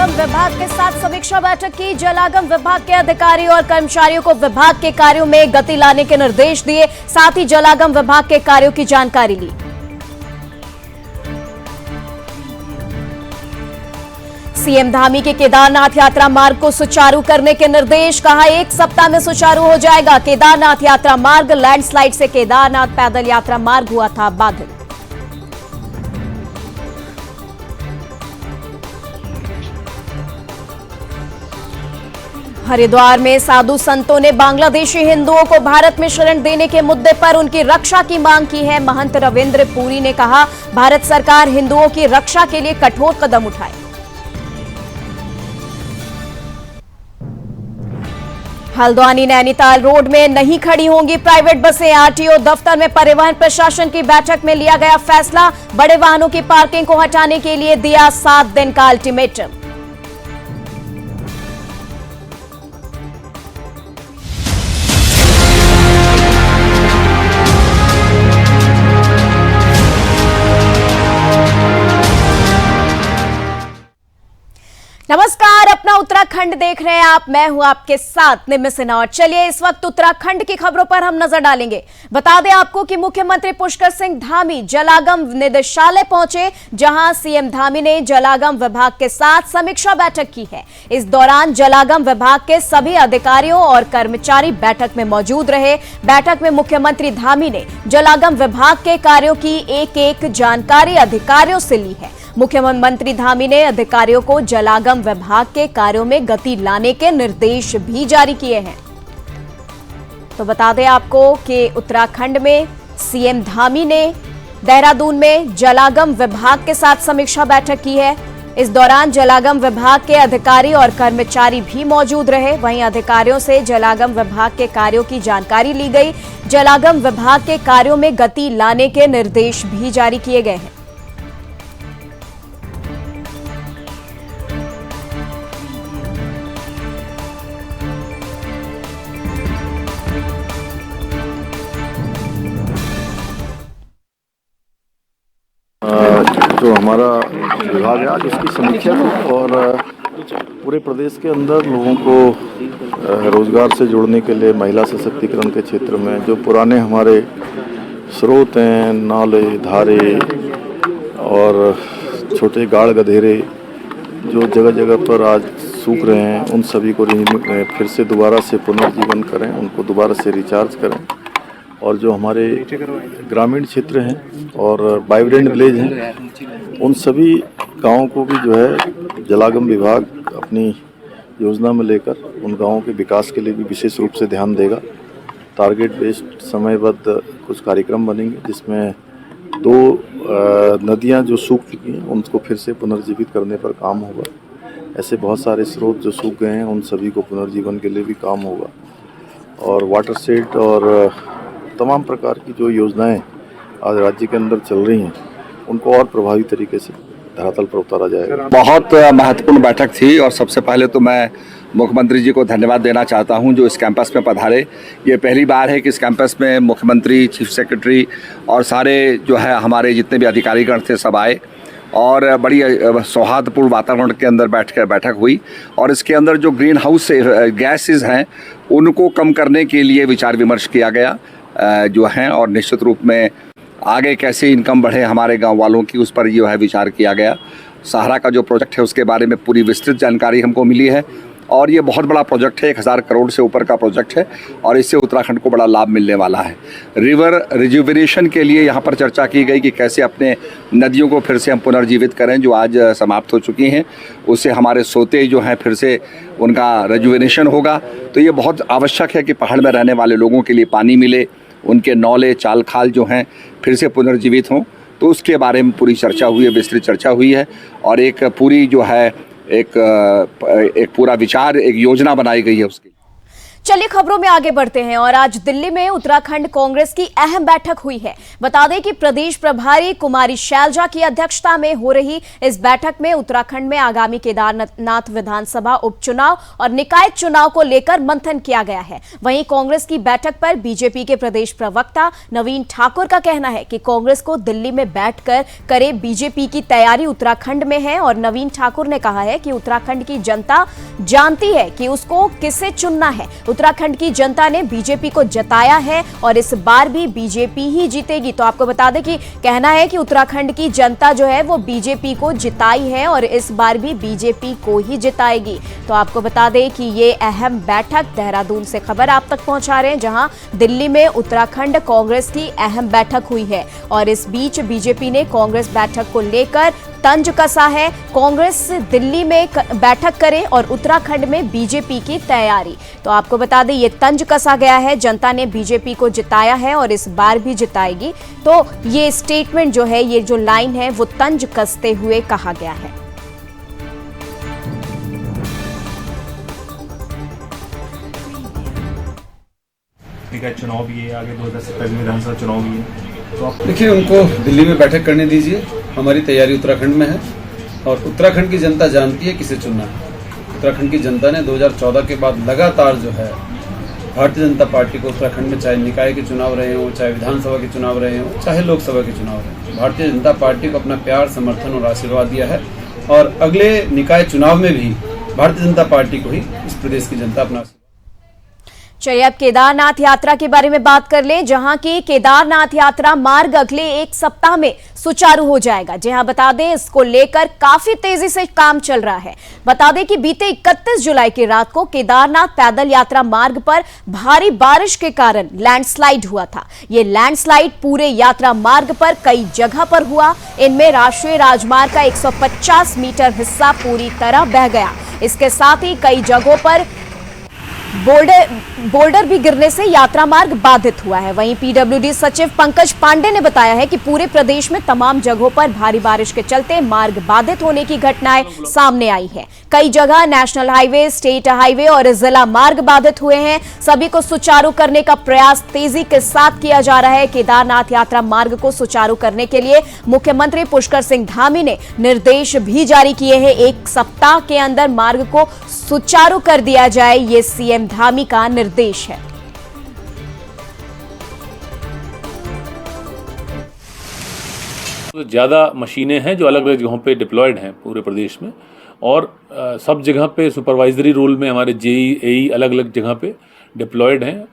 जलागम विभाग के साथ समीक्षा बैठक की। जलागम विभाग के अधिकारियों और कर्मचारियों को विभाग के कार्यों में गति लाने के निर्देश दिए, साथ ही जलागम विभाग के कार्यों की जानकारी ली। सीएम धामी के केदारनाथ यात्रा मार्ग को सुचारू करने के निर्देश, कहा 1 सप्ताह में सुचारू हो जाएगा केदारनाथ यात्रा मार्ग। लैंडस्लाइड से केदारनाथ पैदल यात्रा मार्ग हुआ था बाधित। हरिद्वार में साधु संतों ने बांग्लादेशी हिंदुओं को भारत में शरण देने के मुद्दे पर उनकी रक्षा की मांग की है। महंत रविंद्र पुरी ने कहा, भारत सरकार हिंदुओं की रक्षा के लिए कठोर कदम उठाए। हल्द्वानी नैनीताल रोड में नहीं खड़ी होंगी प्राइवेट बसें। आरटीओ दफ्तर में परिवहन प्रशासन की बैठक में लिया गया फैसला। बड़े वाहनों की पार्किंग को हटाने के लिए दिया 7 दिन का अल्टीमेटम। नमस्कार, अपना उत्तराखंड देख रहे हैं आप। मैं हूं आपके साथ निम्न सिन्हा और चलिए इस वक्त उत्तराखंड की खबरों पर हम नजर डालेंगे। बता दें आपको कि मुख्यमंत्री पुष्कर सिंह धामी जलागम निदेशालय पहुंचे, जहां सीएम धामी ने जलागम विभाग के साथ समीक्षा बैठक की है। इस दौरान जलागम विभाग के सभी अधिकारियों और कर्मचारी बैठक में मौजूद रहे। बैठक में मुख्यमंत्री धामी ने जलागम विभाग के कार्यों की एक जानकारी अधिकारियों से ली है। मुख्यमंत्री धामी ने अधिकारियों को जलागम विभाग के कार्यों में गति लाने के निर्देश भी जारी किए हैं। तो बता दें आपको कि उत्तराखंड में सीएम धामी ने देहरादून में जलागम विभाग के साथ समीक्षा बैठक की है। इस दौरान जलागम विभाग के अधिकारी और कर्मचारी भी मौजूद रहे। वहीं अधिकारियों से जलागम विभाग के कार्यों की जानकारी ली गई। जलागम विभाग के कार्यों में गति लाने के निर्देश भी जारी किए गए हैं। जो हमारा विभाग है आज उसकी समीक्षा और पूरे प्रदेश के अंदर लोगों को रोजगार से जोड़ने के लिए महिला सशक्तिकरण के क्षेत्र में जो पुराने हमारे स्रोत हैं, नाले, धारे और छोटे गाड़ गधेरे जो जगह जगह पर आज सूख रहे हैं, उन सभी को फिर से दोबारा से पुनर्जीवन करें, उनको दोबारा से रिचार्ज करें। और जो हमारे ग्रामीण क्षेत्र हैं और वाइब्रेंट विलेज हैं, उन सभी गाँवों को भी जो है जलागम विभाग अपनी योजना में लेकर उन गाँवों के विकास के लिए भी विशेष रूप से ध्यान देगा। टारगेट बेस्ड समयबद्ध कुछ कार्यक्रम बनेंगे, जिसमें 2 नदियां जो सूख चुकी हैं उनको फिर से पुनर्जीवित करने पर काम होगा। ऐसे बहुत सारे स्रोत जो सूख गए हैं उन सभी को पुनर्जीवन के लिए भी काम होगा। और वाटर सेट और तमाम प्रकार की जो योजनाएं आज राज्य के अंदर चल रही हैं उनको और प्रभावी तरीके से धरातल पर उतारा जाएगा। बहुत महत्वपूर्ण बैठक थी और सबसे पहले तो मैं मुख्यमंत्री जी को धन्यवाद देना चाहता हूं जो इस कैंपस में पधारे। ये पहली बार है कि इस कैंपस में मुख्यमंत्री, चीफ सेक्रेटरी और सारे जो है हमारे जितने भी अधिकारीगण थे सब आए और बड़ी सौहार्दपूर्ण वातावरण के अंदर बैठक हुई। और इसके अंदर जो ग्रीन हाउस गैसेज हैं उनको कम करने के लिए विचार विमर्श किया गया जो हैं, और निश्चित रूप में आगे कैसे इनकम बढ़े हमारे गांव वालों की, उस पर जो है विचार किया गया। सहारा का जो प्रोजेक्ट है उसके बारे में पूरी विस्तृत जानकारी हमको मिली है और ये बहुत बड़ा प्रोजेक्ट है, 1000 करोड़ से ऊपर का प्रोजेक्ट है और इससे उत्तराखंड को बड़ा लाभ मिलने वाला है। रिवर रिजुविनेशन के लिए यहाँ पर चर्चा की गई कि कैसे अपने नदियों को फिर से हम पुनर्जीवित करें जो आज समाप्त हो चुकी हैं, उससे हमारे सोते जो हैं फिर से उनका रिजुविनेशन होगा। तो ये बहुत आवश्यक है कि पहाड़ में रहने वाले लोगों के लिए पानी मिले, उनके नौले चाल खाल जो हैं फिर से पुनर्जीवित हों। तो उसके बारे में पूरी चर्चा हुई है, विस्तृत चर्चा हुई है और एक पूरी जो है एक पूरा विचार, एक योजना बनाई गई है उसकी। चलिए खबरों में आगे बढ़ते हैं और आज दिल्ली में उत्तराखंड कांग्रेस की अहम बैठक हुई है। बता दें कि प्रदेश प्रभारी कुमारी शैलजा की अध्यक्षता में हो रही इस बैठक में उत्तराखंड में आगामी केदारनाथ विधानसभा उपचुनाव और निकाय चुनाव को लेकर मंथन किया गया है। वहीं कांग्रेस की बैठक पर बीजेपी के प्रदेश प्रवक्ता नवीन ठाकुर का कहना है कि कांग्रेस को दिल्ली में बैठकर करे बीजेपी की तैयारी उत्तराखंड में है और नवीन ठाकुर ने कहा है कि उत्तराखंड की जनता जानती है कि उसको किसे चुनना है। उत्तराखंड की जनता ने बीजेपी को जताया है और इस बार भी बीजेपी ही जीतेगी। तो आपको बता दें कि कहना है कि उत्तराखंड की जनता जो है वो बीजेपी को जिताई है और इस बार भी बीजेपी को ही जिताएगी। तो आपको बता दें कि ये अहम बैठक देहरादून से खबर आप तक पहुंचा रहे हैं, जहां दिल्ली में उत्तराखंड कांग्रेस की अहम बैठक हुई है और इस बीच बीजेपी ने कांग्रेस बैठक को लेकर तंज कसा है। कांग्रेस दिल्ली में बैठक करे और उत्तराखंड में बीजेपी की तैयारी। तो आपको बता दें ये तंज कसा गया है, जनता ने बीजेपी को जिताया है और इस बार भी जिताएगी। तो ये स्टेटमेंट जो है, ये जो लाइन है वो तंज कसते हुए कहा गया है। निकाय चुनाव भी है, आगे 2027 में विधानसभा चुनाव भी है। तो आप देखिए, उनको दिल्ली में बैठक करने दीजिए। हमारी तैयारी उत्तराखंड में है और उत्तराखंड की जनता जानती है किसे चुनना है। उत्तराखंड की जनता ने 2014 के बाद लगातार जो है भारतीय जनता पार्टी को उत्तराखंड में, चाहे निकाय के चुनाव रहे हों, चाहे विधानसभा के चुनाव रहे हों, चाहे लोकसभा के चुनाव रहे हों, भारतीय जनता पार्टी को अपना प्यार, समर्थन और आशीर्वाद दिया है और अगले निकाय चुनाव में भी भारतीय जनता पार्टी को ही इस प्रदेश की जनता अपना। चलिए अब केदारनाथ यात्रा के बारे में बात कर लें, जहां की केदारनाथ यात्रा मार्ग अगले एक सप्ताह में सुचारू हो जाएगा। जहां बता दें इसको लेकर काफी तेजी से काम चल रहा है। बता दें कि बीते 31 जुलाई की रात को केदारनाथ पैदल यात्रा मार्ग पर भारी बारिश के कारण लैंडस्लाइड हुआ था। ये लैंडस्लाइड पूरे यात्रा मार्ग पर कई जगह पर हुआ। इनमें राष्ट्रीय राजमार्ग का 150 मीटर हिस्सा पूरी तरह बह गया। इसके साथ ही कई जगहों पर बोल्डर भी गिरने से यात्रा मार्ग बाधित हुआ है। वहीं पीडब्ल्यूडी सचिव पंकज पांडे ने बताया है कि पूरे प्रदेश में तमाम जगहों पर भारी बारिश के चलते मार्ग बाधित होने की घटनाएं सामने आई है। कई जगह नेशनल हाईवे, स्टेट हाईवे और जिला मार्ग बाधित हुए हैं। सभी को सुचारू करने का प्रयास तेजी के साथ किया जा रहा है। केदारनाथ यात्रा मार्ग को सुचारू करने के लिए मुख्यमंत्री पुष्कर सिंह धामी ने निर्देश भी जारी किए हैं। एक सप्ताह के अंदर मार्ग को सुचारू कर दिया जाए, ये सीएम धामी का निर्देश है। तो ज़्यादा मशीनें हैं जो अलग अलग जगहों पे डिप्लॉयड हैं पूरे प्रदेश में और सब जगह पे सुपरवाइजरी रोल में हमारे जेई एई अलग अलग जगह पे डिप्लॉयड हैं,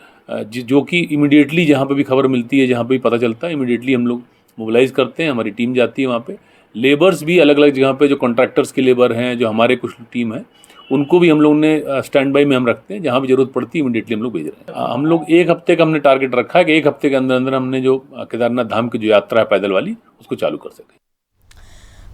जो कि इमीडिएटली जहाँ पे भी खबर मिलती है, जहाँ पे भी पता चलता है, इमीडिएटली हम लोग मोबिलाइज करते हैं। हमारी टीम जाती है वहाँ पे। लेबर्स भी अलग अलग जगह पे, जो कॉन्ट्रैक्टर्स के लेबर हैं, जो हमारे कुछ टीम है, उनको भी हम लोग ने स्टैंड बाई में हम रखते हैं। जहाँ भी जरूरत पड़ती है इमीडिएटली हम लोग भेज रहे हैं। हम लोग एक हफ्ते का हमने टारगेट रखा है कि एक हफ्ते के अंदर अंदर हमने जो केदारनाथ धाम की जो यात्रा है पैदल वाली, उसको चालू कर सकें।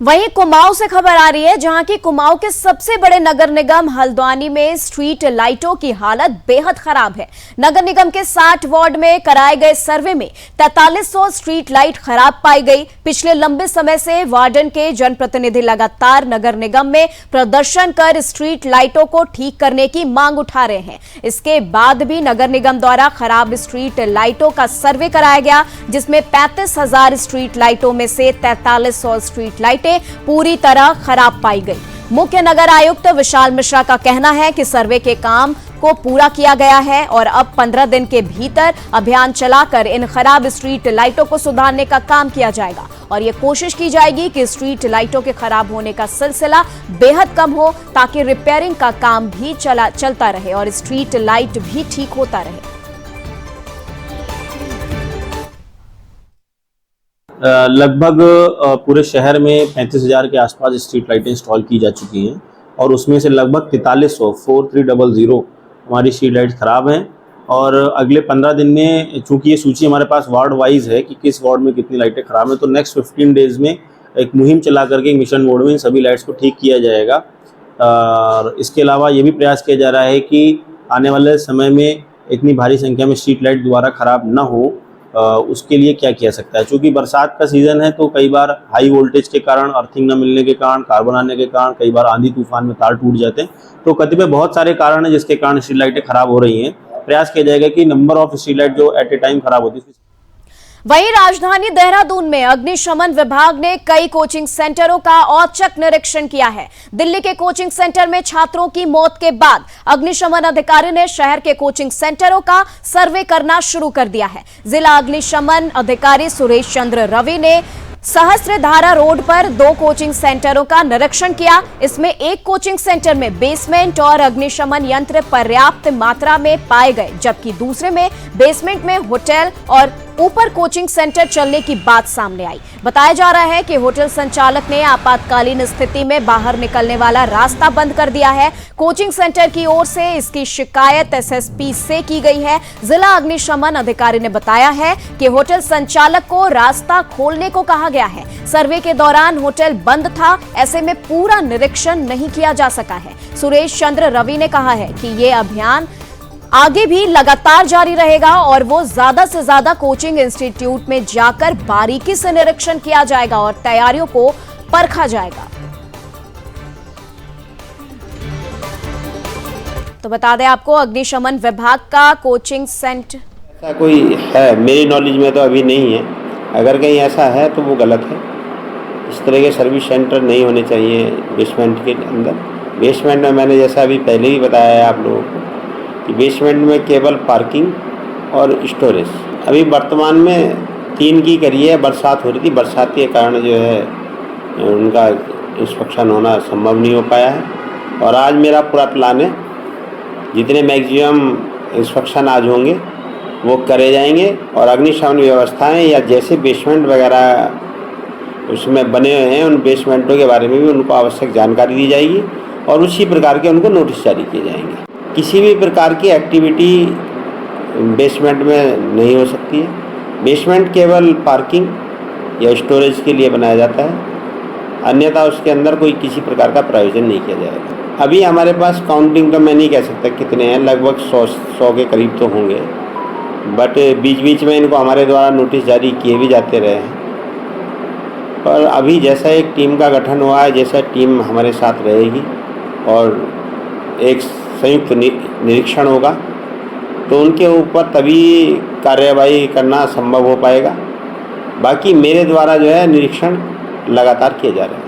वहीं कुमाऊं से खबर आ रही है, जहां की कुमाऊं के सबसे बड़े नगर निगम हल्द्वानी में स्ट्रीट लाइटों की हालत बेहद खराब है। नगर निगम के 60 वार्ड में कराए गए सर्वे में 4300 स्ट्रीट लाइट खराब पाई गई। पिछले लंबे समय से वार्डन के जनप्रतिनिधि लगातार नगर निगम में प्रदर्शन कर स्ट्रीट लाइटों को ठीक करने की मांग उठा रहे हैं। इसके बाद भी नगर निगम द्वारा खराब स्ट्रीट लाइटों का सर्वे कराया गया, जिसमें 35,000 स्ट्रीट लाइटों में से 4300 स्ट्रीट लाइट पूरी तरह खराब पाई गई। मुख्य नगर आयुक्त विशाल मिश्रा का कहना है कि सर्वे के काम को पूरा किया गया है और अब 15 दिन के भीतर अभियान चलाकर इन खराब स्ट्रीट लाइटों को सुधारने का काम किया जाएगा और यह कोशिश की जाएगी कि स्ट्रीट लाइटों के खराब होने का सिलसिला बेहद कम हो, ताकि रिपेयरिंग का काम भी चलता रहे और स्ट्रीट लाइट भी ठीक होता रहे। लगभग पूरे शहर में 35,000 के आसपास स्ट्रीट लाइटें इंस्टॉल की जा चुकी हैं और उसमें से लगभग 4300 हमारी स्ट्रीट लाइट्स ख़राब हैं और अगले 15 दिन में, चूंकि ये सूची हमारे पास वार्ड वाइज है कि किस वार्ड में कितनी लाइटें ख़राब हैं, तो नेक्स्ट 15 डेज़ में एक मुहिम चला करके मिशन मोड में इन सभी लाइट्स को ठीक किया जाएगा। और इसके अलावा ये भी प्रयास किया जा रहा है कि आने वाले समय में इतनी भारी संख्या में स्ट्रीट लाइट दोबारा ख़राब ना हो, उसके लिए क्या किया सकता है। चूँकि बरसात का सीज़न है तो कई बार हाई वोल्टेज के कारण, अर्थिंग न मिलने के कारण, कार्बन आने के कारण, कई बार आंधी तूफान में तार टूट जाते हैं, तो कतिपय बहुत सारे कारण हैं जिसके कारण स्ट्रीट लाइटें ख़राब हो रही हैं। प्रयास किया जाएगा कि नंबर ऑफ स्ट्रीट लाइट जो एट ए टाइम खराब होती है। वहीं राजधानी देहरादून में अग्निशमन विभाग ने कई कोचिंग सेंटरों का औचक निरीक्षण किया है। दिल्ली के कोचिंग सेंटर में छात्रों की मौत के बाद अग्निशमन अधिकारी ने शहर के कोचिंग सेंटरों का सर्वे करना शुरू कर दिया है। जिला अग्निशमन अधिकारी सुरेश चंद्र रवि ने सहस्त्रधारा रोड पर 2 कोचिंग सेंटरों का निरीक्षण किया। इसमें एक कोचिंग सेंटर में बेसमेंट और अग्निशमन यंत्र पर्याप्त मात्रा में पाए गए, जबकि दूसरे में बेसमेंट में होटल और ऊपर कोचिंग सेंटर चलने की बात सामने आई। बताया जा रहा है कि होटल संचालक ने आपातकालीन स्थिति में बाहर निकलने वाला रास्ता बंद कर दिया है। कोचिंग सेंटर की ओर से इसकी शिकायत एसएसपी से की गई है। जिला अग्निशमन अधिकारी ने बताया है कि होटल संचालक को रास्ता खोलने को कहा गया है। सर्वे के दौरान होटल बंद था, ऐसे में पूरा निरीक्षण नहीं किया जा सका है। सुरेश चंद्र रवि ने कहा है कि ये अभियान आगे भी लगातार जारी रहेगा और वो ज्यादा से ज्यादा कोचिंग इंस्टीट्यूट में जाकर बारीकी से निरीक्षण किया जाएगा और तैयारियों को परखा जाएगा। तो बता दें आपको, अग्निशमन विभाग का कोचिंग सेंटर ऐसा कोई है मेरी नॉलेज में तो अभी नहीं है। अगर कहीं ऐसा है तो वो गलत है। इस तरह के सर्विस सेंटर नहीं होने चाहिए बेसमेंट के अंदर। बेसमेंट में मैंने जैसा अभी पहले ही बताया है आप लोगों को कि बेसमेंट में केवल पार्किंग और स्टोरेज। अभी वर्तमान में 3 की करी है, बरसात हो रही थी, बरसात के कारण जो है उनका इंस्पेक्शन होना संभव नहीं हो पाया है। और आज मेरा पूरा प्लान है, जितने मैक्सिमम इंस्पेक्शन आज होंगे वो करे जाएंगे और अग्निशमन व्यवस्थाएं या जैसे बेसमेंट वगैरह उसमें बने हुए हैं उन बेसमेंटों के बारे में भी उनको आवश्यक जानकारी दी जाएगी और उसी प्रकार के उनको नोटिस जारी किए जाएंगे। किसी भी प्रकार की एक्टिविटी बेसमेंट में नहीं हो सकती है। बेसमेंट केवल पार्किंग या स्टोरेज के लिए बनाया जाता है, अन्यथा उसके अंदर कोई किसी प्रकार का प्रायोजन नहीं किया जाएगा। अभी हमारे पास काउंटिंग तो मैं नहीं कह सकता कितने हैं, लगभग 100 के करीब तो होंगे, बट बीच बीच में इनको हमारे द्वारा नोटिस जारी किए भी जाते रहे हैं। पर अभी जैसा एक टीम का गठन हुआ है, जैसा टीम हमारे साथ रहेगी और एक संयुक्त निरीक्षण होगा तो उनके ऊपर तभी कार्यवाही करना संभव हो पाएगा। बाकी मेरे द्वारा जो है निरीक्षण लगातार किए जा रहे हैं।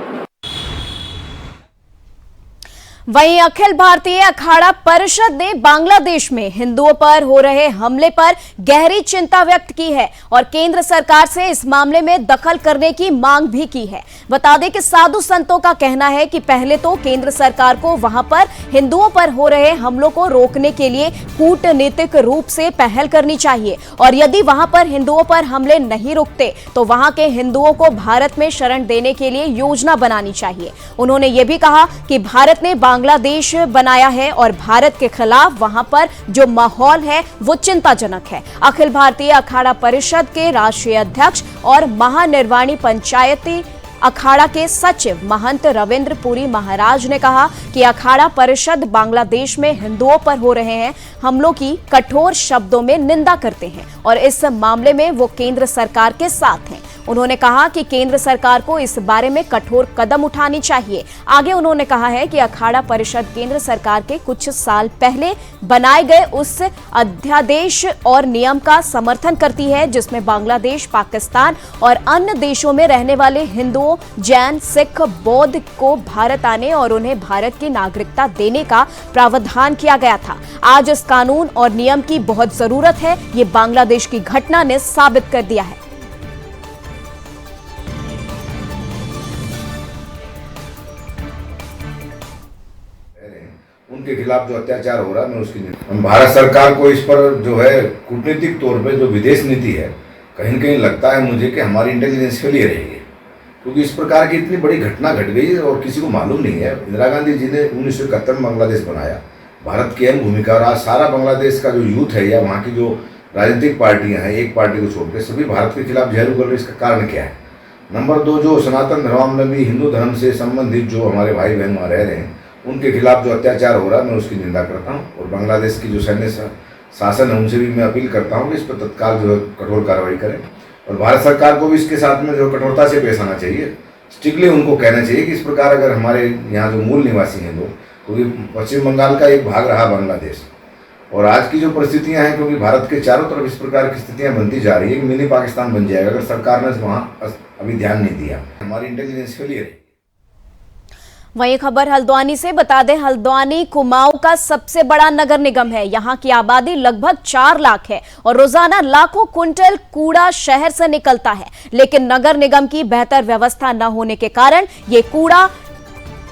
वहीं अखिल भारतीय अखाड़ा परिषद ने बांग्लादेश में हिंदुओं पर हो रहे हमले पर गहरी चिंता व्यक्त की है और केंद्र सरकार से इस मामले में दखल करने की मांग भी की है। बता दें कि साधु संतों का कहना है कि पहले तो केंद्र सरकार को वहां पर हिंदुओं पर हो रहे हमलों को रोकने के लिए कूटनीतिक रूप से पहल करनी चाहिए और यदि वहां पर हिंदुओं पर हमले नहीं रुकते तो वहां के हिंदुओं को भारत में शरण देने के लिए योजना बनानी चाहिए। उन्होंने ये भी कहा कि भारत ने बांग्लादेश बनाया है और भारत के खिलाफ वहां पर जो माहौल है वो चिंताजनक है। अखिल भारतीय अखाड़ा परिषद के राष्ट्रीय अध्यक्ष और महानिर्वाणी पंचायती अखाड़ा के सचिव महंत रविंद्र पुरी महाराज ने कहा कि अखाड़ा परिषद बांग्लादेश में हिंदुओं पर हो रहे हैं हमलों की कठोर शब्दों में निंदा करते हैं और इस मामले में वो केंद्र सरकार के साथ हैं। उन्होंने कहा कि केंद्र सरकार को इस बारे में कठोर कदम उठानी चाहिए। आगे उन्होंने कहा है कि अखाड़ा परिषद केंद्र सरकार के कुछ साल पहले बनाए गए उस अध्यादेश और नियम का समर्थन करती है जिसमें बांग्लादेश, पाकिस्तान और अन्य देशों में रहने वाले हिंदुओं, जैन, सिख, बौद्ध को भारत आने और उन्हें भारत की नागरिकता देने का प्रावधान किया गया था। आज इस कानून और नियम की बहुत जरूरत है, ये बांग्लादेश की घटना ने साबित कर दिया है। उनके खिलाफ जो अत्याचार हो रहा है मैं उसकी भारत सरकार को इस पर जो है कूटनीतिक तौर पे जो विदेश नीति है कहीं न कहीं लगता है मुझे कि हमारी इंटेलिजेंस फेलियर है ये, क्योंकि इस प्रकार की इतनी बड़ी घटना घट गई और किसी को मालूम नहीं है। इंदिरा गांधी जी ने 1971 में बांग्लादेश बनाया, भारत की अहम भूमिका और आज सारा बांग्लादेश का जो यूथ है या वहाँ की जो राजनीतिक पार्टियाँ हैं, एक पार्टी को छोड़कर सभी भारत के खिलाफ जहर उगल रहे। इसका कारण क्या है? नंबर 2, जो सनातन धर्मावलंबी हिंदू धर्म से संबंधित जो हमारे भाई बहन वहाँ रह रहे हैं उनके खिलाफ जो अत्याचार हो रहा है मैं उसकी निंदा करता हूँ और बांग्लादेश की जो सैन्य शासन है उनसे भी मैं अपील करता हूँ कि इस पर तत्काल जो है कठोर कार्रवाई करें और भारत सरकार को भी इसके साथ में जो कठोरता से पेश आना चाहिए। स्ट्रिक्टली उनको कहना चाहिए कि इस प्रकार अगर हमारे यहाँ जो मूल निवासी हैं लोग, क्योंकि पश्चिम बंगाल का एक भाग रहा बांग्लादेश और आज की जो परिस्थितियां हैं, क्योंकि भारत के चारों तरफ इस प्रकार की स्थितियां बनती जा रही है कि मिनी पाकिस्तान बन जाएगा अगर सरकार ने वहाँ अभी ध्यान नहीं दिया। हमारी इंटेलिजेंस फेलियर है। वहीं खबर हल्द्वानी से, बता दें हल्द्वानी कुमाऊं का सबसे बड़ा नगर निगम है। यहां की आबादी लगभग 4 लाख है और रोजाना लाखों क्विंटल कूड़ा शहर से निकलता है, लेकिन नगर निगम की बेहतर व्यवस्था न होने के कारण ये कूड़ा,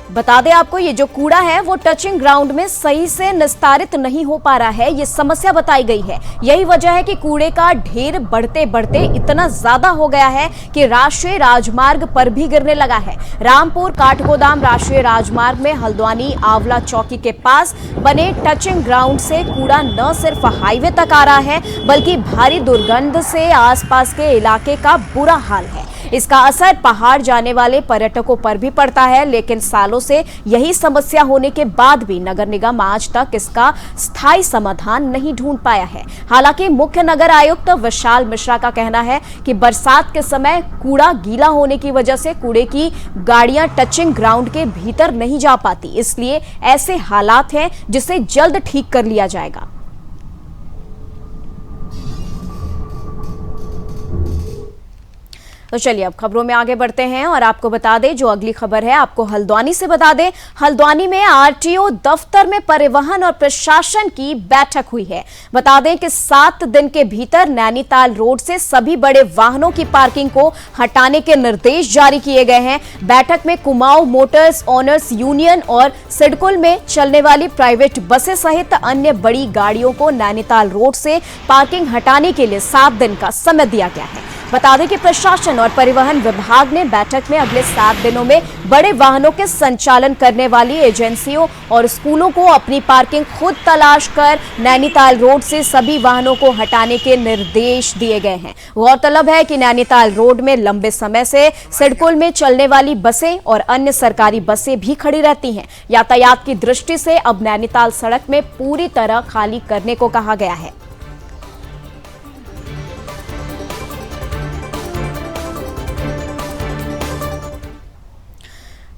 बता दें आपको, ये जो कूड़ा है वो टचिंग ग्राउंड में सही से निस्तारित नहीं हो पा रहा है। ये समस्या बताई गई है। यही वजह है कि कूड़े का ढेर बढ़ते बढ़ते इतना ज्यादा हो गया है कि राष्ट्रीय राजमार्ग पर भी गिरने लगा है। रामपुर काठगोदाम राष्ट्रीय राजमार्ग में हल्द्वानी आंवला चौकी के पास बने टचिंग ग्राउंड से कूड़ा न सिर्फ हाईवे तक आ रहा है, बल्कि भारी दुर्गंध से आसपास के इलाके का बुरा हाल है। इसका असर पहाड़ जाने वाले पर्यटकों पर भी पड़ता है, लेकिन सालों से यही समस्या होने के बाद भी नगर निगम आज तक इसका स्थायी समाधान नहीं ढूंढ पाया है। हालांकि मुख्य नगर आयुक्त विशाल मिश्रा का कहना है कि बरसात के समय कूड़ा गीला होने की वजह से कूड़े की गाड़ियां टचिंग ग्राउंड के भीतर नहीं जा पाती, इसलिए ऐसे हालात हैं जिसे जल्द ठीक कर लिया जाएगा। तो चलिए अब खबरों में आगे बढ़ते हैं और आपको बता दें, जो अगली खबर है आपको हल्द्वानी से बता दें। हल्द्वानी में आरटीओ दफ्तर में परिवहन और प्रशासन की बैठक हुई है। बता दें कि 7 दिन के भीतर नैनीताल रोड से सभी बड़े वाहनों की पार्किंग को हटाने के निर्देश जारी किए गए हैं। बैठक में कुमाऊं मोटर्स ओनर्स यूनियन और सिडकुल में चलने वाली प्राइवेट बसें सहित अन्य बड़ी गाड़ियों को नैनीताल रोड से पार्किंग हटाने के लिए 7 दिन का समय दिया गया है। बता दें कि प्रशासन और परिवहन विभाग ने बैठक में अगले 7 दिनों में बड़े वाहनों के संचालन करने वाली एजेंसियों और स्कूलों को अपनी पार्किंग खुद तलाश कर नैनीताल रोड से सभी वाहनों को हटाने के निर्देश दिए गए हैं। गौरतलब है कि नैनीताल रोड में लंबे समय से सिडकुल में चलने वाली बसें और अन्य सरकारी बसें भी खड़ी रहती हैं। यातायात की दृष्टि से अब नैनीताल सड़क में पूरी तरह खाली करने को कहा गया है।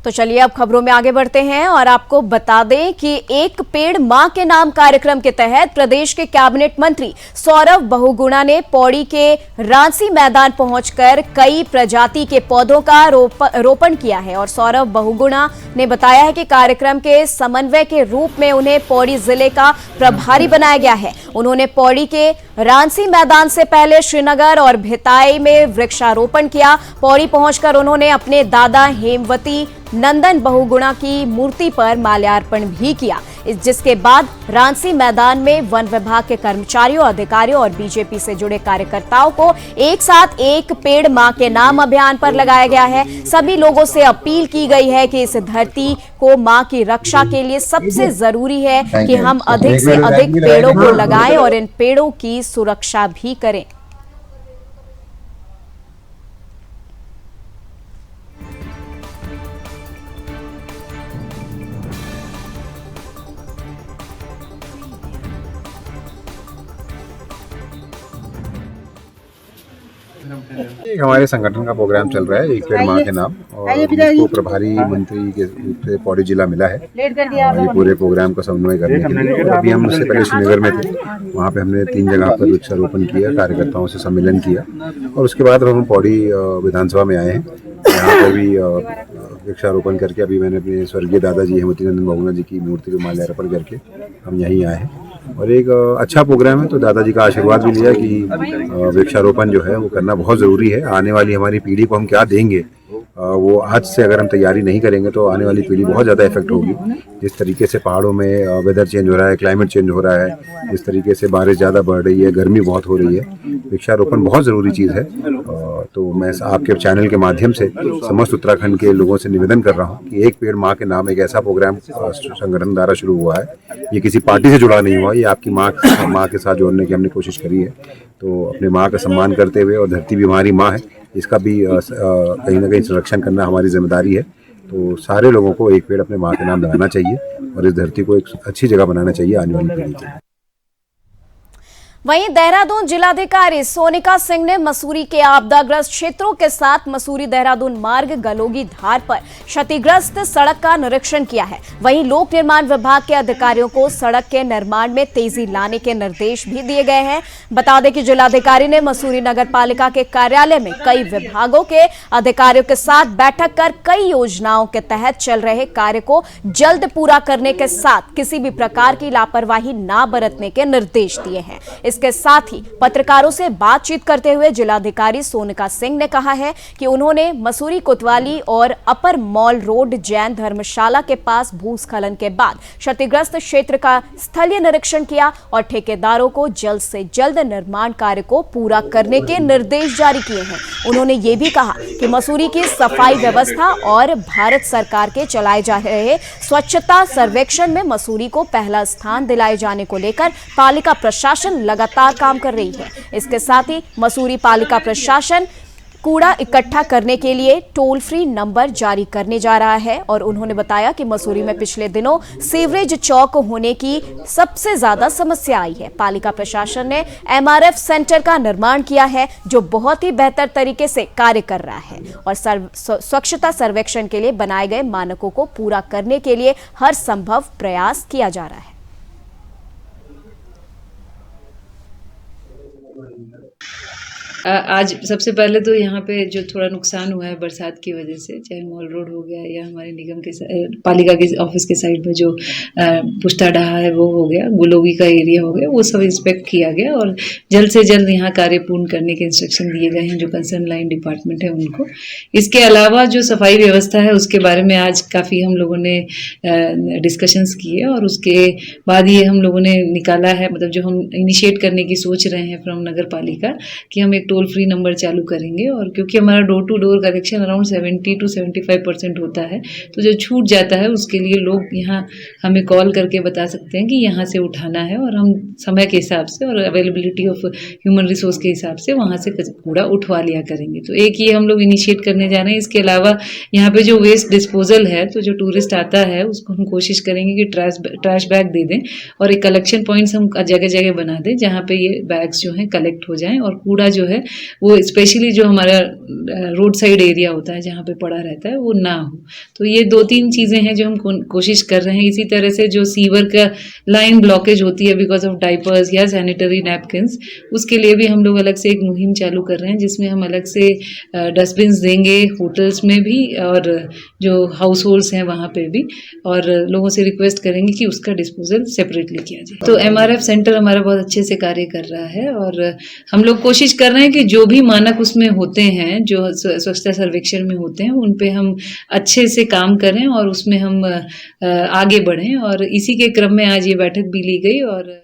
तो चलिए अब खबरों में आगे बढ़ते हैं और आपको बता दें कि एक पेड़ मां के नाम कार्यक्रम के तहत प्रदेश के कैबिनेट मंत्री सौरभ बहुगुणा ने पौड़ी के रांसी मैदान पहुंचकर कई प्रजाति के पौधों का रोपण किया है। और सौरभ बहुगुणा ने बताया है कि कार्यक्रम के समन्वय के रूप में उन्हें पौड़ी जिले का प्रभारी बनाया गया है। उन्होंने पौड़ी के रांसी मैदान से पहले श्रीनगर और भिताई में वृक्षारोपण किया। पौड़ी पहुंचकर उन्होंने अपने दादा हेमवती नंदन बहुगुणा की मूर्ति पर माल्यार्पण भी किया, जिसके बाद रांसी मैदान में वन विभाग के कर्मचारियों, अधिकारियों और बीजेपी से जुड़े कार्यकर्ताओं को एक साथ एक पेड़ मां के नाम अभियान पर लगाया गया है। सभी लोगों से अपील की गई है कि इस धरती को मां की रक्षा के लिए सबसे जरूरी है कि हम अधिक से अधिक पेड़ों को लगाएं और इन पेड़ों की सुरक्षा भी करें। हमारे संगठन का प्रोग्राम चल रहा है एक पेड़ मां के नाम, और इसको प्रभारी मंत्री के रूप से पौड़ी जिला मिला है और ये पूरे प्रोग्राम का समन्वय करने के लिए। और अभी हम उससे पहले श्रीनगर में थे, वहाँ पे हमने 3 जगह पर वृक्षारोपण किया, कार्यकर्ताओं से सम्मेलन किया और उसके बाद हम पौड़ी विधानसभा में आए हैं। यहाँ पर भी वृक्षारोपण करके अभी मैंने अपने स्वर्गीय दादाजी हेमवती नंदन बहुगुणा जी की मूर्ति पर माल्यार्पण करके हम यहीं आए हैं। और एक अच्छा प्रोग्राम है, तो दादाजी का आशीर्वाद भी लिया कि वृक्षारोपण जो है वो करना बहुत ज़रूरी है। आने वाली हमारी पीढ़ी को हम क्या देंगे, वो आज से अगर हम तैयारी नहीं करेंगे तो आने वाली पीढ़ी बहुत ज़्यादा इफेक्ट होगी। जिस तरीके से पहाड़ों में वेदर चेंज हो रहा है, क्लाइमेट चेंज हो रहा है, जिस तरीके से बारिश ज़्यादा बढ़ रही है, गर्मी बहुत हो रही है, वृक्षारोपण बहुत ज़रूरी चीज़ है। तो मैं आपके चैनल के माध्यम से समस्त उत्तराखंड के लोगों से निवेदन कर रहा हूँ कि एक पेड़ माँ के नाम एक ऐसा प्रोग्राम संगठन द्वारा शुरू हुआ है। ये किसी पार्टी से जुड़ा नहीं हुआ, ये आपकी माँ के साथ जोड़ने की हमने कोशिश करी है। तो अपने माँ का सम्मान करते हुए, और धरती भी हमारी माँ है, इसका भी कहीं ना कहीं संरक्षण करना हमारी जिम्मेदारी है। तो सारे लोगों को एक पेड़ अपने माँ के नाम लगाना चाहिए और इस धरती को एक अच्छी जगह बनाना चाहिए आने वाली पीढ़ी के लिए। वहीं देहरादून जिलाधिकारी सोनिका सिंह ने मसूरी के आपदाग्रस्त क्षेत्रों के साथ मसूरी देहरादून मार्ग गलोगी धार पर क्षतिग्रस्त सड़क का निरीक्षण किया है। वहीं लोक निर्माण विभाग के अधिकारियों को सड़क के निर्माण में तेजी लाने के निर्देश भी दिए गए हैं। बता दें कि जिलाधिकारी ने मसूरी नगर पालिका के कार्यालय में कई विभागों के अधिकारियों के साथ बैठक कर कई योजनाओं के तहत चल रहे कार्य को जल्द पूरा करने के साथ किसी भी प्रकार की लापरवाही न बरतने के निर्देश दिए हैं। इसके साथ ही पत्रकारों से बातचीत करते हुए जिलाधिकारी सोनिका सिंह ने कहा है कि उन्होंने मसूरी कोतवाली और अपर मॉल रोड जैन धर्मशाला के पास भूस्खलन के बाद क्षतिग्रस्त क्षेत्र का स्थलीय निरीक्षण किया और ठेकेदारों को जल्द से जल्द निर्माण कार्य को पूरा करने के निर्देश जारी किए हैं। उन्होंने ये भी कहा कि मसूरी की सफाई व्यवस्था और भारत सरकार के चलाए जा रहे स्वच्छता सर्वेक्षण में मसूरी को पहला स्थान दिलाए जाने को लेकर पालिका प्रशासन लगातार काम कर रही है। इसके साथ ही मसूरी पालिका प्रशासन कूड़ा इकट्ठा करने के लिए टोल फ्री नंबर जारी करने जा रहा है और उन्होंने बताया कि मसूरी में पिछले दिनों सीवरेज चौक होने की सबसे ज्यादा समस्या आई है। पालिका प्रशासन ने MRF सेंटर का निर्माण किया है जो बहुत ही बेहतर तरीके से कार्य कर रहा है और स्वच्छता सर्वेक्षण के लिए बनाए गए मानकों को पूरा करने के लिए हर संभव प्रयास किया जा रहा है। आज सबसे पहले तो यहाँ पे जो थोड़ा नुकसान हुआ है बरसात की वजह से, चाहे मॉल रोड हो गया या हमारे निगम के पालिका के ऑफिस के साइड में जो पुश्ता डहा है वो हो गया, गुलोगी का एरिया हो गया, वो सब इंस्पेक्ट किया गया और जल्द से जल्द यहाँ कार्य पूर्ण करने के इंस्ट्रक्शन दिए गए हैं जो कंसर्न लाइन डिपार्टमेंट है उनको। इसके अलावा जो सफाई व्यवस्था है उसके बारे में आज काफ़ी हम लोगों ने डिस्कशंस किए और उसके बाद ये हम लोगों ने निकाला है, मतलब जो हम इनिशिएट करने की सोच रहे हैं फ्रॉम नगर पालिका कि हम एक टोल फ्री नंबर चालू करेंगे। और क्योंकि हमारा door to door collection around 70 to 75% होता है, तो जो छूट जाता है उसके लिए लोग यहाँ हमें कॉल करके बता सकते हैं कि यहाँ से उठाना है और हम समय के हिसाब से और अवेलेबिलिटी ऑफ ह्यूमन रिसोर्स के हिसाब से वहाँ से कूड़ा उठवा लिया करेंगे। तो एक ये हम लोग इनिशिएट करने जा रहे हैं। इसके अलावा यहाँ पे जो वेस्ट डिस्पोजल है, तो जो टूरिस्ट आता है उसको हम कोशिश करेंगे कि ट्रैश बैग दे दें और एक कलेक्शन पॉइंट्स हम जगह जगह बना दें जहाँ पे ये बैग्स जो हैं कलेक्ट हो जाएं और कूड़ा जो है वो स्पेशली जो हमारा रोड साइड एरिया होता है जहाँ पे पड़ा रहता है वो ना हो। तो ये 2-3 चीज़ें हैं जो हम कोशिश कर रहे हैं। इसी तरह से जो सीवर का लाइन ब्लॉकेज होती है बिकॉज ऑफ डाइपर्स या सैनिटरी नैपकिन्स, उसके लिए भी हम लोग अलग से एक मुहिम चालू कर रहे हैं जिसमें हम अलग से डस्टबिन्स देंगे होटल्स में भी और जो हाउस होल्ड्स हैं वहाँ पे भी, और लोगों से रिक्वेस्ट करेंगे कि उसका डिस्पोजल सेपरेटली किया जाए। तो MRF सेंटर हमारा बहुत अच्छे से कार्य कर रहा है और हम लोग कोशिश कर रहे हैं कि जो भी मानक उसमें होते हैं, जो स्वच्छता सर्वेक्षण में होते हैं, उन पे हम अच्छे से काम करें और उसमें हम आगे बढ़ें। और इसी के क्रम में आज ये बैठक भी ली गई। और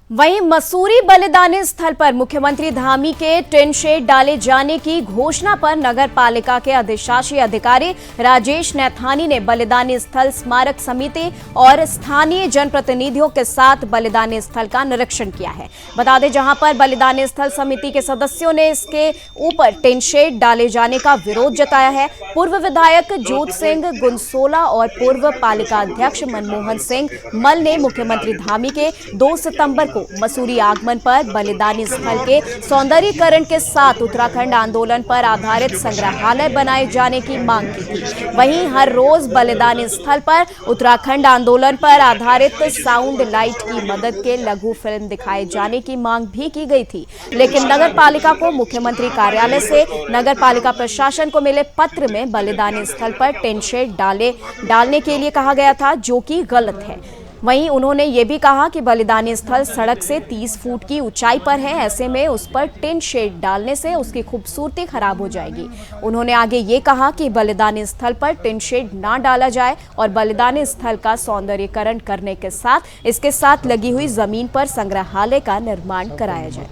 वहीं मसूरी बलिदानी स्थल पर मुख्यमंत्री धामी के टिन शेड डाले जाने की घोषणा पर नगर पालिका के अधिशासी अधिकारी राजेश नैथानी ने बलिदानी स्थल स्मारक समिति और स्थानीय जनप्रतिनिधियों के साथ बलिदानी स्थल का निरीक्षण किया है। बता दें, जहां पर बलिदानी स्थल समिति के सदस्यों ने इसके ऊपर टिन शेड डाले जाने का विरोध जताया है। पूर्व विधायक जोत सिंह गुनसोला और पूर्व पालिका अध्यक्ष मनमोहन सिंह मल ने मुख्यमंत्री धामी के 2 सितंबर को मसूरी आगमन पर बलिदानी स्थल के सौंदर्यीकरण के साथ उत्तराखंड आंदोलन पर आधारित संग्रहालय बनाए जाने की मांग की थी। वहीं हर रोज बलिदानी स्थल पर उत्तराखंड आंदोलन पर आधारित साउंड लाइट की मदद के लघु फिल्म दिखाए जाने की मांग भी की गई थी, लेकिन नगर पालिका को मुख्यमंत्री कार्यालय से नगर पालिका प्रशासन को मिले पत्र में बलिदानी स्थल पर टेंट शेड डालने के लिए कहा गया था, जो कि गलत है। वहीं उन्होंने ये भी कहा कि बलिदानी स्थल सड़क से 30 फुट की ऊंचाई पर है, ऐसे में उस पर टिन शेड डालने से उसकी खूबसूरती खराब हो जाएगी। उन्होंने आगे ये कहा कि बलिदानी स्थल पर टिन शेड ना डाला जाए और बलिदानी स्थल का सौंदर्यीकरण करने के साथ इसके साथ लगी हुई जमीन पर संग्रहालय का निर्माण कराया जाए।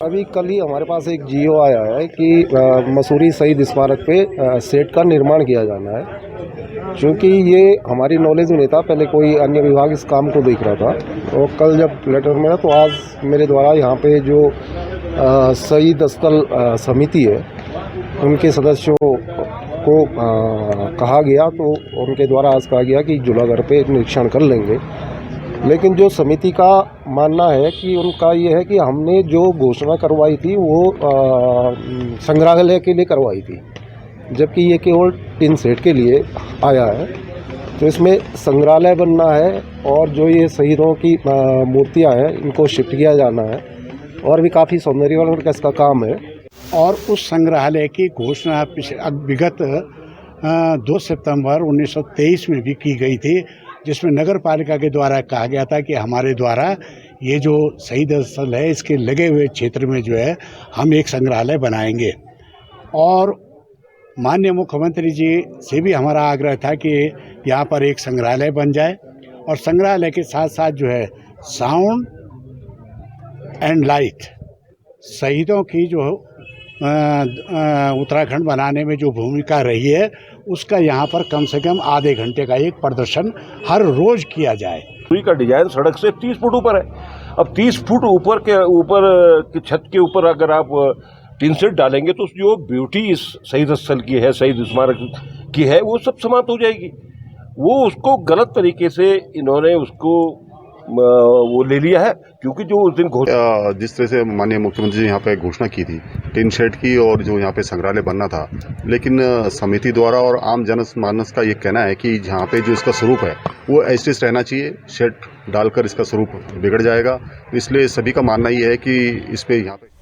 अभी कल ही हमारे पास एक जीओ आया है कि मसूरी शहीद स्मारक पे सेट का निर्माण किया जाना है। क्योंकि ये हमारी नॉलेज में नहीं था, पहले कोई अन्य विभाग इस काम को देख रहा था, और कल जब लेटर मिला तो आज मेरे द्वारा यहाँ पे जो शहीद स्थल समिति है उनके सदस्यों उनको कहा गया, तो उनके द्वारा आज कहा गया कि जूनागढ़ पे निरीक्षण कर लेंगे। लेकिन जो समिति का मानना है कि उनका ये है कि हमने जो घोषणा करवाई थी वो संग्रहालय के लिए करवाई थी, जबकि ये केवल टिन शेड के लिए आया है। तो इसमें संग्रहालय बनना है और जो ये शहीदों की मूर्तियां हैं इनको शिफ्ट किया जाना है और भी काफ़ी सौंदर्यीकरण का इसका काम है। और उस संग्रहालय की घोषणा विगत 2 सितंबर 1923 में भी की गई थी, जिसमें नगर पालिका के द्वारा कहा गया था कि हमारे द्वारा ये जो शहीद स्थल है इसके लगे हुए क्षेत्र में जो है हम एक संग्रहालय बनाएंगे। और माननीय मुख्यमंत्री जी से भी हमारा आग्रह था कि यहाँ पर एक संग्रहालय बन जाए और संग्रहालय के साथ साथ जो है साउंड एंड लाइट, शहीदों की जो उत्तराखंड बनाने में जो भूमिका रही है उसका यहाँ पर कम से कम आधे घंटे का एक प्रदर्शन हर रोज किया जाए। का डिजाइन सड़क से 30 फुट ऊपर है। अब 30 फुट ऊपर की छत के ऊपर अगर आप टिन शेड डालेंगे तो जो ब्यूटी इस शहीद स्थल की है, शहीद स्मारक की है, वो सब समाप्त हो जाएगी। वो उसको गलत तरीके से इन्होंने उसको वो ले लिया है, क्योंकि जो उस दिन जिस तरह से माननीय मुख्यमंत्री जी यहाँ पे घोषणा की थी टिन शेड की और जो यहाँ पे संग्रहालय बनना था, लेकिन समिति द्वारा और आम जनमानस का ये कहना है कि यहाँ पे जो इसका स्वरूप है वो ऐसे रहना चाहिए, शेड डालकर इसका स्वरूप बिगड़ जाएगा। इसलिए सभी का मानना ये है कि इस पे यहाँ पे।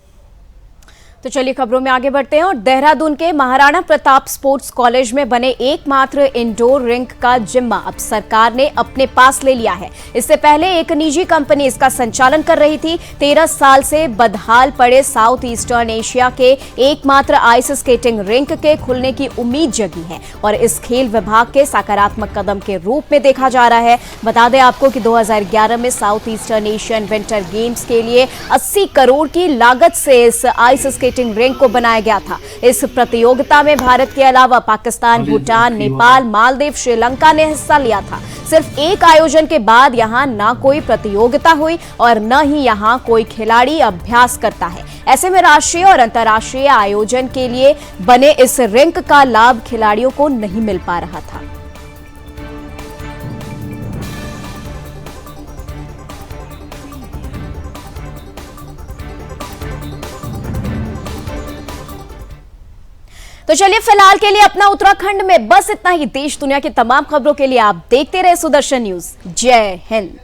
तो चलिए खबरों में आगे बढ़ते हैं और देहरादून के महाराणा प्रताप स्पोर्ट्स कॉलेज में बने एकमात्र इंडोर रिंक का जिम्मा अब सरकार ने अपने पास ले लिया है। इससे पहले एक निजी कंपनी इसका संचालन कर रही थी। 13 साल से बदहाल पड़े साउथ ईस्टर्न एशिया के एकमात्र आइस स्केटिंग रिंक के खुलने की उम्मीद जगी है और इस खेल विभाग के सकारात्मक कदम के रूप में देखा जा रहा है। बता दें आपको कि 2011 में south eastern Asian winter games के लिए 80 करोड़ की लागत से इस आइस स्केटिंग रिंक को बनाया गया था। इस प्रतियोगिता में भारत के अलावा पाकिस्तान, भूटान, नेपाल, मालदीव, श्रीलंका ने हिस्सा लिया था। सिर्फ एक आयोजन के बाद यहां ना कोई प्रतियोगिता हुई और न ही यहां कोई खिलाड़ी अभ्यास करता है। ऐसे में राष्ट्रीय और अंतर्राष्ट्रीय आयोजन के लिए बने इस रिंक का लाभ खिलाड़ियों को नहीं मिल पा रहा था। तो चलिए फिलहाल के लिए अपना उत्तराखंड में बस इतना ही। देश दुनिया की तमाम खबरों के लिए आप देखते रहे सुदर्शन न्यूज। जय हिंद।